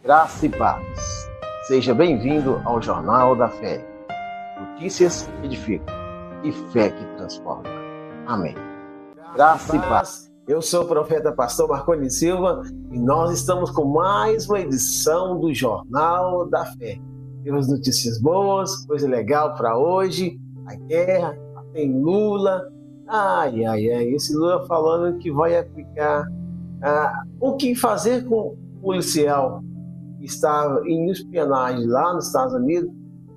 Graça e paz. Seja bem-vindo ao Jornal da Fé. Notícias que edificam e fé que transforma. Amém. Graça e paz. Eu sou o profeta pastor Marconi Silva e nós estamos com mais uma edição do Jornal da Fé. Temos notícias boas, coisa legal para hoje, a guerra, tem Lula. Esse Lula falando que vai aplicar o que fazer com o policial que está em espionagem lá nos Estados Unidos,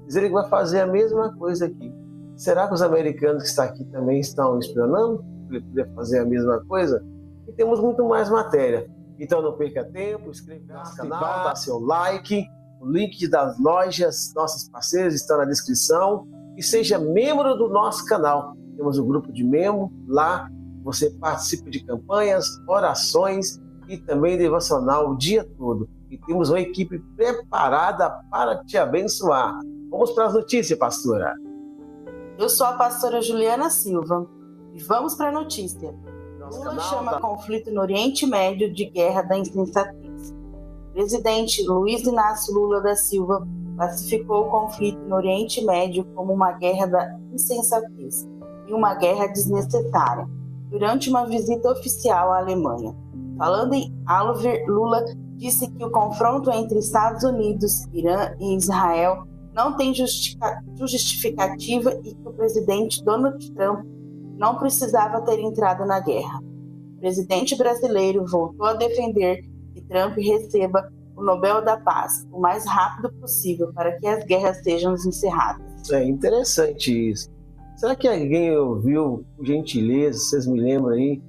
dizer que vai fazer a mesma coisa aqui. Será que os americanos que estão aqui também estão espionando? Ele poder fazer a mesma coisa? E temos muito mais matéria. Então não perca tempo, inscreva no nosso canal, dá seu like, o link das lojas, nossos parceiros estão na descrição e seja membro do nosso canal. Temos um grupo de membros, lá você participa de campanhas, orações e também devocional o dia todo. E temos uma equipe preparada para te abençoar. Vamos para as notícias, pastora. Eu sou a pastora Juliana Silva e vamos para a notícia. Lula chama conflito no Oriente Médio de guerra da insensatez. O presidente Luiz Inácio Lula da Silva classificou o conflito no Oriente Médio como uma guerra da insensatez e uma guerra desnecessária durante uma visita oficial à Alemanha. Falando em Alver, Lula disse que o confronto entre Estados Unidos, Irã e Israel não tem justificativa e que o presidente Donald Trump não precisava ter entrado na guerra. O presidente brasileiro voltou a defender que Trump receba o Nobel da Paz o mais rápido possível para que as guerras sejam encerradas. É interessante isso. Será que alguém ouviu, por gentileza, vocês me lembram aí,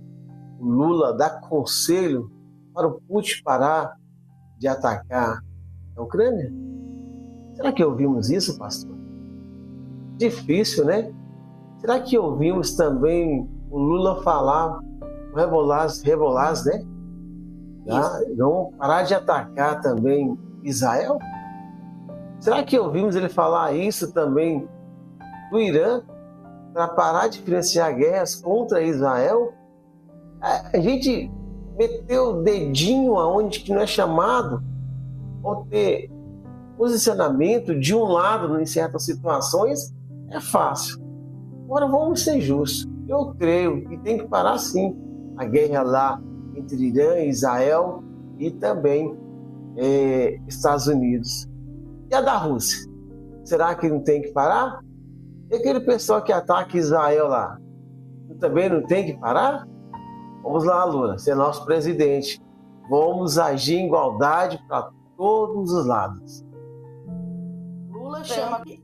o Lula dar conselho para o Putin parar de atacar a Ucrânia? Será que ouvimos isso, pastor? Difícil, né? Será que ouvimos também o Lula falar, o Rebolaz, né? Não parar de atacar também Israel? Será que ouvimos ele falar isso também do Irã, para parar de financiar guerras contra Israel? A gente meteu o dedinho aonde que não é chamado, ou ter posicionamento de um lado em certas situações é fácil. Agora vamos ser justos. Eu creio que tem que parar sim a guerra lá entre Irã e Israel e também Estados Unidos. E a da Rússia? Será que não tem que parar? E aquele pessoal que ataca Israel lá, também não tem que parar? Vamos lá, Lula, você é nosso presidente. Vamos agir em igualdade para todos os lados. Lula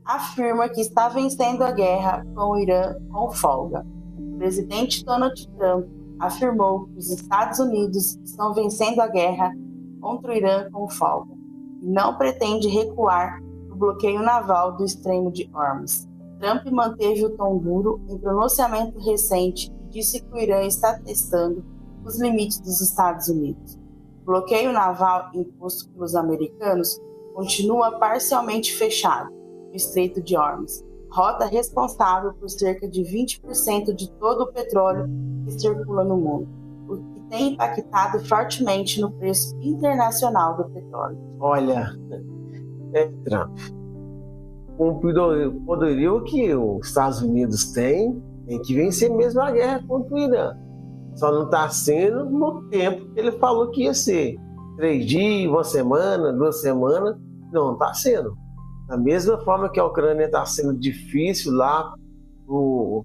afirma que está vencendo a guerra com o Irã com folga. O presidente Donald Trump afirmou que os Estados Unidos estão vencendo a guerra contra o Irã com folga e não pretende recuar no bloqueio naval do Estreito de Hormuz. Trump manteve o tom duro em pronunciamento recente e disse que o Irã está testando os limites dos Estados Unidos. O bloqueio naval imposto pelos americanos continua parcialmente fechado no Estreito de Hormuz, rota responsável por cerca de 20% de todo o petróleo que circula no mundo, o que tem impactado fortemente no preço internacional do petróleo. Olha, Trump, com o poderio que os Estados Unidos têm que vencer mesmo a guerra contra o Irã. Só não está sendo no tempo que ele falou que ia ser. 3 dias, 1 semana, 2 semanas. Não está sendo. Da mesma forma que a Ucrânia está sendo difícil lá, o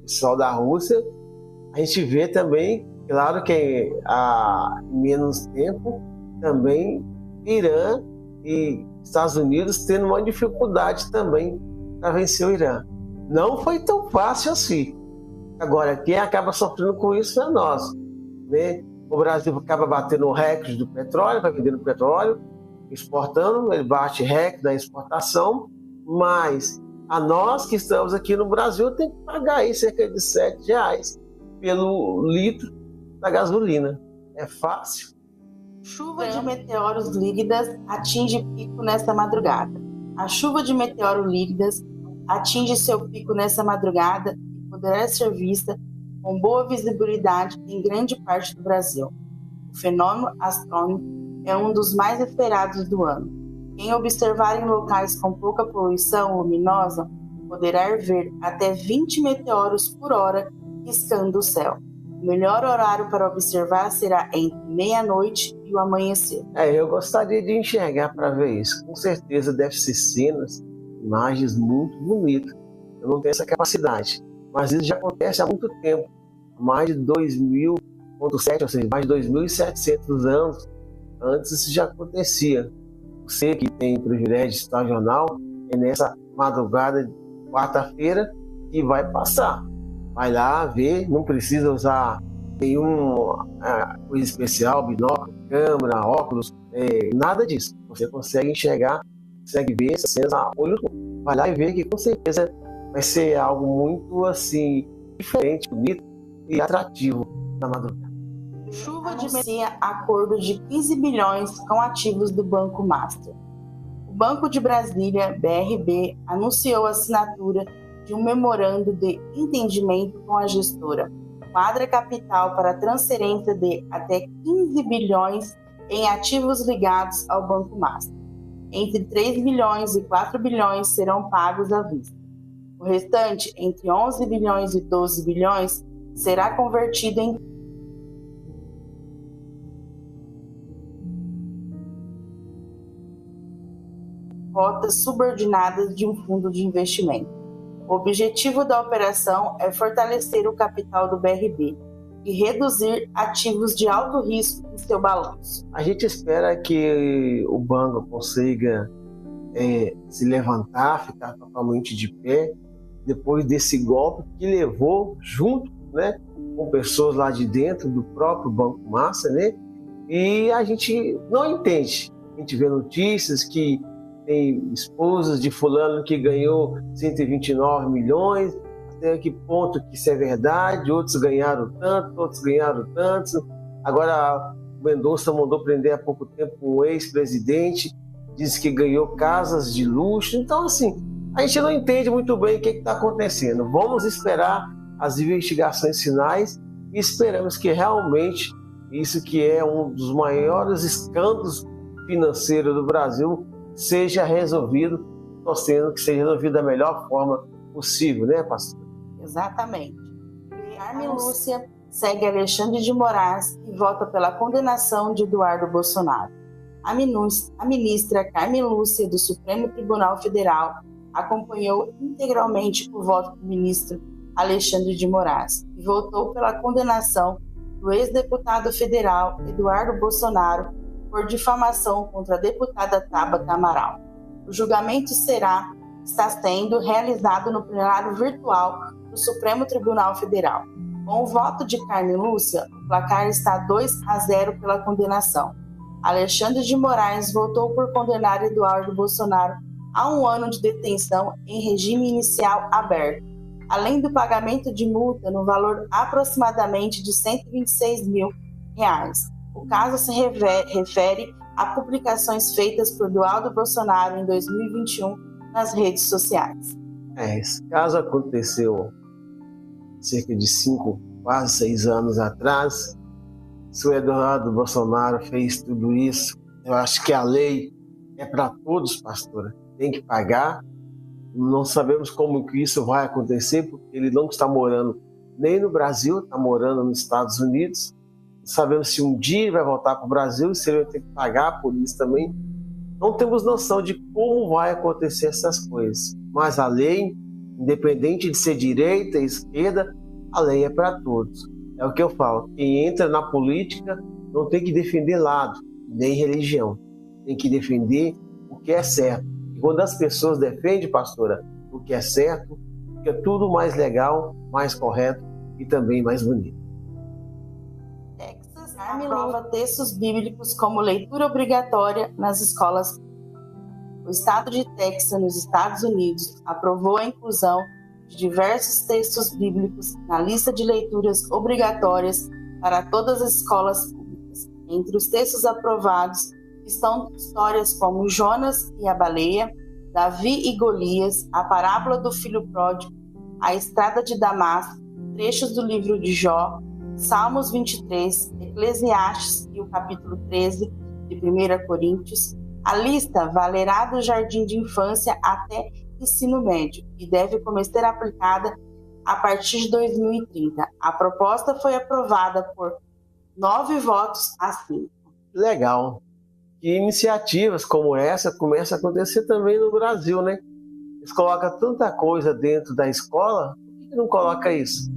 pessoal da Rússia, a gente vê também, claro que há menos tempo, também Irã e Estados Unidos tendo uma dificuldade também para vencer o Irã. Não foi tão fácil assim. Agora, quem acaba sofrendo com isso é nós, né? O Brasil acaba batendo o recorde do petróleo, vai vendendo petróleo, exportando, ele bate recorde da exportação, mas a nós que estamos aqui no Brasil tem que pagar aí cerca de R$7 pelo litro da gasolina. É fácil? Chuva de meteoros líquidas atinge pico nesta madrugada. A chuva de meteoros líquidas atinge seu pico nesta madrugada e poderá ser vista com boa visibilidade em grande parte do Brasil. O fenômeno astrônomico é um dos mais esperados do ano. Quem observar em locais com pouca poluição luminosa poderá ver até 20 meteoros por hora riscando o céu. O melhor horário para observar será entre meia-noite e o amanhecer. Eu gostaria de enxergar para ver isso. Com certeza deve ser cenas, imagens muito bonitas. Eu não tenho essa capacidade, mas isso já acontece há muito tempo. Mais de 2000.7, ou seja, mais de 2.700 anos antes isso já acontecia. Você que tem privilégio de estudar jornal, é nessa madrugada de quarta-feira que vai passar. Vai lá ver, não precisa usar nenhuma coisa especial, binóculo, câmera, óculos, nada disso. Você consegue enxergar, consegue ver essas cenas a olho nu. Vai lá e vê que com certeza vai ser algo muito assim, diferente, bonito e atrativo na madrugada. Chuva anuncia acordo de 15 bilhões com ativos do Banco Master. O Banco de Brasília, BRB, anunciou a assinatura de um memorando de entendimento com a gestora Quadra Capital para transferência de até 15 bilhões em ativos ligados ao Banco Master. Entre 3 bilhões e 4 bilhões serão pagos à vista. O restante, entre 11 bilhões e 12 bilhões, será convertido em cotas subordinadas de um fundo de investimento. O objetivo da operação é fortalecer o capital do BRB e reduzir ativos de alto risco em seu balanço. A gente espera que o banco consiga se levantar, ficar totalmente de pé, depois desse golpe que levou junto, né, com pessoas lá de dentro do próprio Banco Master, né? E a gente não entende. A gente vê notícias que tem esposas de fulano que ganhou 129 milhões, até que ponto que isso é verdade, outros ganharam tanto, outros ganharam tanto. Agora, o Mendonça mandou prender há pouco tempo um ex-presidente, disse que ganhou casas de luxo. Então, assim, a gente não entende muito bem o que está acontecendo. Vamos esperar as investigações finais e esperamos que realmente isso que é um dos maiores escândalos financeiros do Brasil seja resolvido, torcendo que seja resolvido da melhor forma possível, né, pastor? Exatamente. Carmen Lúcia segue Alexandre de Moraes e vota pela condenação de Eduardo Bolsonaro. A ministra Carmen Lúcia, do Supremo Tribunal Federal, acompanhou integralmente o voto do ministro Alexandre de Moraes e votou pela condenação do ex-deputado federal Eduardo Bolsonaro por difamação contra a deputada Tabata Amaral. O julgamento está sendo realizado no plenário virtual do Supremo Tribunal Federal. Com o voto de Carmen Lúcia, o placar está 2-0 pela condenação. Alexandre de Moraes votou por condenar Eduardo Bolsonaro a 1 ano de detenção em regime inicial aberto, além do pagamento de multa no valor aproximadamente de R$126 mil. O caso se refere a publicações feitas por Eduardo Bolsonaro em 2021 nas redes sociais. Esse caso aconteceu cerca de 5, quase 6 anos atrás. Se o Eduardo Bolsonaro fez tudo isso, eu acho que a lei é para todos, pastora. Tem que pagar. Não sabemos como que isso vai acontecer, porque ele não está morando nem no Brasil, está morando nos Estados Unidos. Não sabemos se um dia ele vai voltar para o Brasil, se ele vai ter que pagar por isso também. Não temos noção de como vai acontecer essas coisas. Mas a lei, independente de ser direita, esquerda, a lei é para todos. É o que eu falo. Quem entra na política não tem que defender lado, nem religião. Tem que defender o que é certo. E quando as pessoas defendem, pastora, o que é certo, fica tudo mais legal, mais correto e também mais bonito. Texas aprova textos bíblicos como leitura obrigatória nas escolas. O estado de Texas, nos Estados Unidos, aprovou a inclusão de diversos textos bíblicos na lista de leituras obrigatórias para todas as escolas públicas. Entre os textos aprovados estão histórias como Jonas e a baleia, Davi e Golias, a parábola do filho pródigo, a estrada de Damasco, trechos do livro de Jó, Salmos 23, Eclesiastes e o capítulo 13, de 1 Coríntios, a lista valerá do jardim de infância até ensino médio e deve começar a ser aplicada a partir de 2030. A proposta foi aprovada por 9 votos a 5. Legal. E iniciativas como essa começam a acontecer também no Brasil, né? Eles colocam tanta coisa dentro da escola, por que não coloca isso?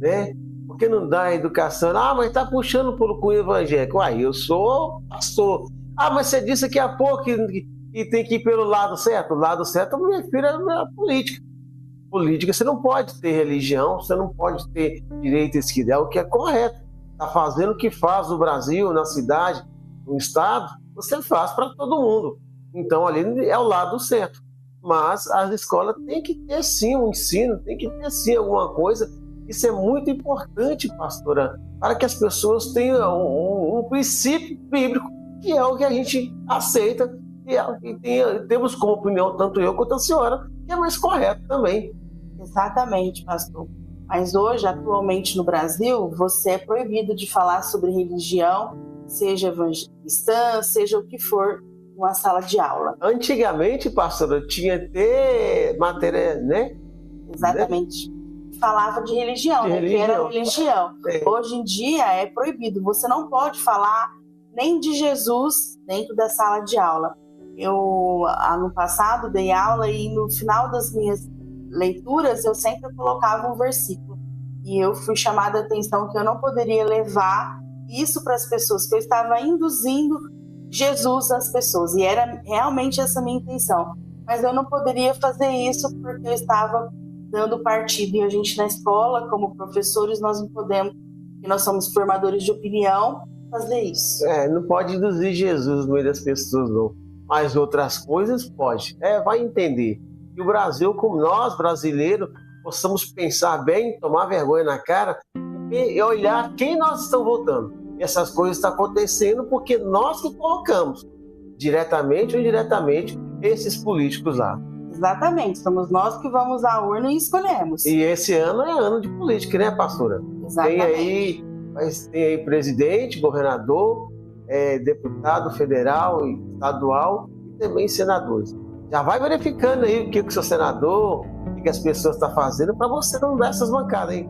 Né? Por que não dá educação? Mas está puxando pelo cunho evangélico. Eu sou pastor. Mas você disse aqui há pouco que tem que ir pelo lado certo. O lado certo, minha filha, é a política. Política, você não pode ter religião, você não pode ter direito e esquerda, é o que é correto. Está fazendo o que faz no Brasil, na cidade, no estado, você faz para todo mundo. Então, ali é o lado certo. Mas as escolas têm que ter sim um ensino, tem que ter sim alguma coisa. Isso é muito importante, pastora, para que as pessoas tenham um princípio bíblico, que é o que a gente aceita, e temos como opinião, tanto eu quanto a senhora, que é mais correto também. Exatamente, pastor. Mas hoje, atualmente no Brasil, você é proibido de falar sobre religião, seja evangelista, seja o que for, numa sala de aula. Antigamente, pastora, tinha até matéria, né? Exatamente. Falava de religião, né? Que era religião. Hoje em dia é proibido. Você não pode falar nem de Jesus dentro da sala de aula. Eu, ano passado, dei aula e no final das minhas leituras eu sempre colocava um versículo. E eu fui chamada a atenção que eu não poderia levar isso para as pessoas, que eu estava induzindo Jesus às pessoas. E era realmente essa minha intenção. Mas eu não poderia fazer isso porque eu estava dando partido. E a gente na escola, como professores, nós não podemos, porque nós somos formadores de opinião, fazer isso. Não pode induzir Jesus no meio das pessoas, não. Mas outras coisas pode. Vai entender. E o Brasil, como nós, brasileiros, possamos pensar bem, tomar vergonha na cara e olhar quem nós estamos votando. E essas coisas estão acontecendo porque nós que colocamos, diretamente ou indiretamente, esses políticos lá. Exatamente, somos nós que vamos à urna e escolhemos. E esse ano é ano de política, né, pastora? Exatamente. Tem aí presidente, governador, deputado federal e estadual e também senadores. Já vai verificando aí o que o seu senador, o que as pessoas estão fazendo para você não dar essas bancadas aí.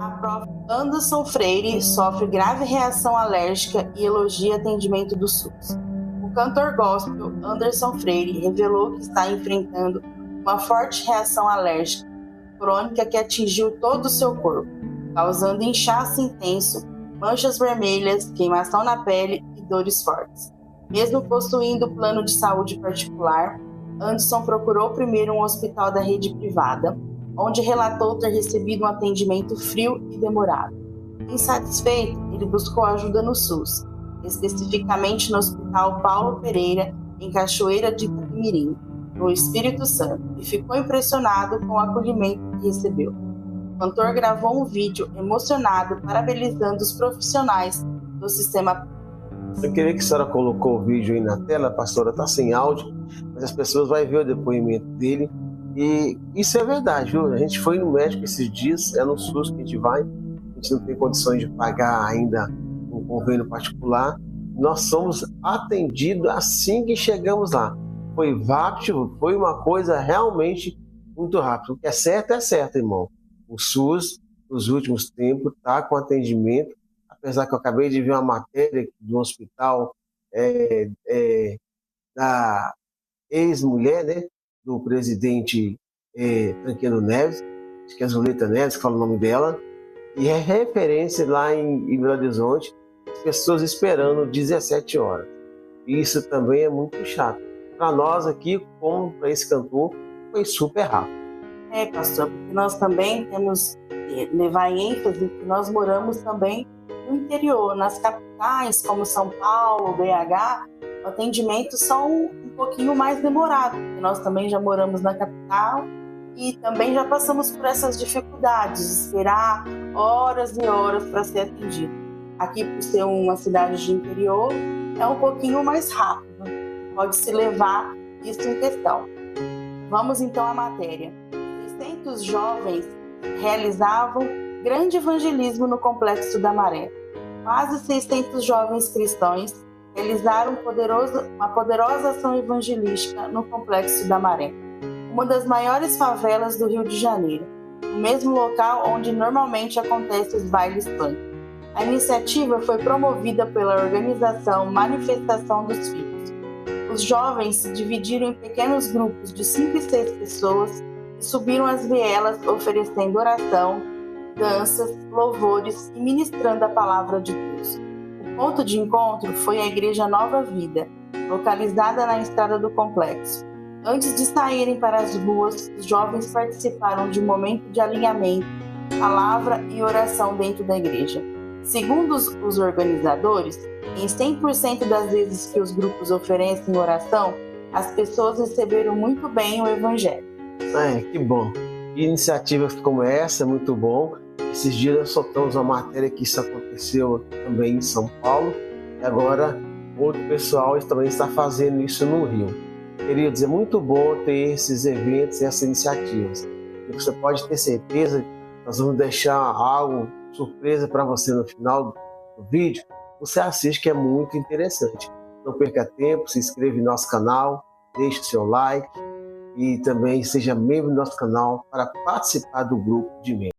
A prof. Anderson Freire sofre grave reação alérgica e elogia atendimento do SUS. O cantor gospel Anderson Freire revelou que está enfrentando uma forte reação alérgica crônica que atingiu todo o seu corpo, causando inchaço intenso, manchas vermelhas, queimação na pele e dores fortes. Mesmo possuindo plano de saúde particular, Anderson procurou primeiro um hospital da rede privada, onde relatou ter recebido um atendimento frio e demorado. Insatisfeito, ele buscou ajuda no SUS, especificamente no Hospital Paulo Pereira, em Cachoeira de Itapemirim, no Espírito Santo, e ficou impressionado com o acolhimento que recebeu. O cantor gravou um vídeo emocionado parabenizando os profissionais do sistema. Eu queria que a senhora colocou o vídeo aí na tela, pastora, está sem áudio, mas as pessoas vão ver o depoimento dele. E isso é verdade, viu? A gente foi no médico esses dias, é no SUS que a gente vai, a gente não tem condições de pagar ainda um convênio particular. Nós somos atendidos assim que chegamos lá. Foi rápido, foi uma coisa realmente muito rápida. O que é certo, irmão. O SUS, nos últimos tempos, está com atendimento, apesar que eu acabei de ver uma matéria do hospital da ex-mulher, né, do presidente Tancredo Neves, acho que é Zuleta Neves, que fala o nome dela, e é referência lá em Belo Horizonte, as pessoas esperando 17 horas. Isso também é muito chato. Para nós aqui, como para esse cantor, foi super rápido. Pastor, porque nós também temos que levar em ênfase que nós moramos também no interior, nas capitais como São Paulo, BH, atendimentos são um pouquinho mais demorados, porque nós também já moramos na capital e também já passamos por essas dificuldades de esperar horas e horas para ser atendido. Aqui, por ser uma cidade de interior, é um pouquinho mais rápido, pode-se levar isso em questão. Vamos então à matéria. 600 jovens realizavam grande evangelismo no Complexo da Maré. Quase 600 jovens cristãos realizaram uma poderosa ação evangelística no Complexo da Maré, uma das maiores favelas do Rio de Janeiro, no mesmo local onde normalmente acontecem os bailes punk. A iniciativa foi promovida pela organização Manifestação dos Filhos. Os jovens se dividiram em pequenos grupos de 5 e 6 pessoas e subiram as vielas oferecendo oração, danças, louvores e ministrando a palavra de Deus. O ponto de encontro foi a Igreja Nova Vida, localizada na estrada do complexo. Antes de saírem para as ruas, os jovens participaram de um momento de alinhamento, palavra e oração dentro da igreja. Segundo os organizadores, em 100% das vezes que os grupos oferecem oração, as pessoas receberam muito bem o Evangelho. Que bom. Iniciativas como essa é muito bom. Esses dias nós soltamos uma matéria que isso aconteceu também em São Paulo e agora outro pessoal também está fazendo isso no Rio. Queridos, é muito bom ter esses eventos e essas iniciativas. E você pode ter certeza que nós vamos deixar algo surpresa para você no final do vídeo. Você assiste, que é muito interessante. Não perca tempo, se inscreva em nosso canal, deixe seu like e também seja membro do nosso canal para participar do grupo de membros.